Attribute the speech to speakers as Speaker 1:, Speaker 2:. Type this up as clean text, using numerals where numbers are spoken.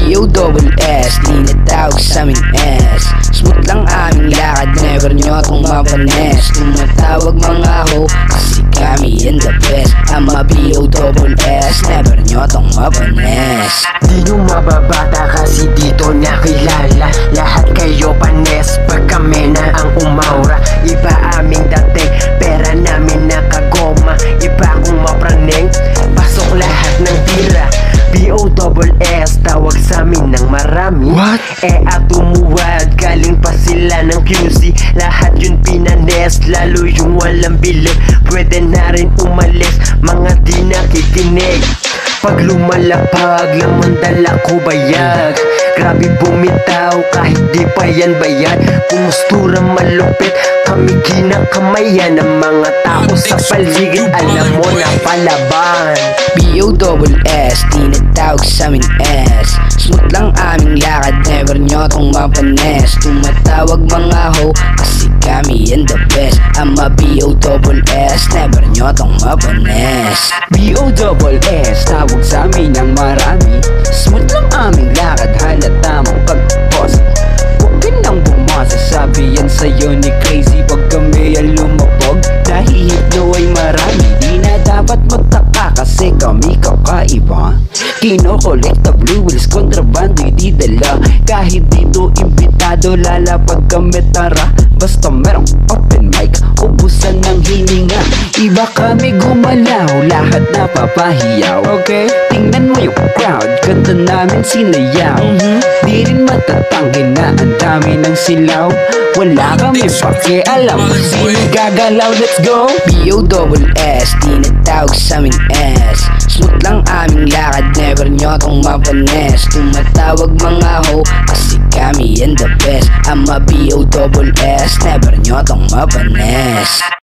Speaker 1: B-O-double-S, di natawag sa aming S. Smooth lang aming lakad, never nyo akong mapanes. Tumatawag mga ho, kasi kami in the best. Ama B-O-double-S, never nyo akong mapanes.
Speaker 2: Di nyo mababata kasi dito nakilala. Lahat kayo panes, pag kami na ang umaura. Iba aming dating, pera namin nakagoma. Iba kung mapraneng, pasok lahat ng tira. B-O-double-S, tawag sa amin ng marami.
Speaker 1: What?
Speaker 2: At umuwad, galing pa sila ng QC. Lahat yun pinanes, lalo yung walang bilib. Pwede na rin umalis, mga di nakikinig. Pag lumalapag, lamang dala ko bayag. Grabe bumitaw, kahit di pa yan bayad. Pumustura malupit, kami kinakamayan ng mga tao sa paligid. Alam mo na palaban.
Speaker 1: B-O-double-S, di natawag sa aming S. Smooth lang aming lakad, never nyo akong mapanes. Tumatawag mga ho, kasi kami in the best. Ama B-O-double-S, never nyo akong mapanes.
Speaker 3: B-O-double-S, tawag sa amin ng marami. Smooth lang aming lakad, halata mong pag-post. Huwag ka nang bumasa, sabi yan sa'yo ni Crazy. Pag kami ay lumapog, dahil hipno ay marami. Di na dapat magtaka kasi kami kakaiba. Kinokolekt na blue wheels, kontrabando'y di dala. Kahit dito imbitado, lalapag kami tara. Basta merong open mic, ubusan ng hininga. Iba kami gumalaw, lahat napapahiyaw. Okay, tingnan mo yung crowd, kanta namin sinayaw. Di rin matatanggi na ang dami ng silaw. Wala kami pakialam kung sino gagalaw, let's go.
Speaker 1: B-O-double-S, di natawag sa aming S. Smooth lang aming lakad, never nyo akong mapanes. Tumatawag mga ho, kasi kami in the best. Ama B-O-double-S, never nyo akong mapanes.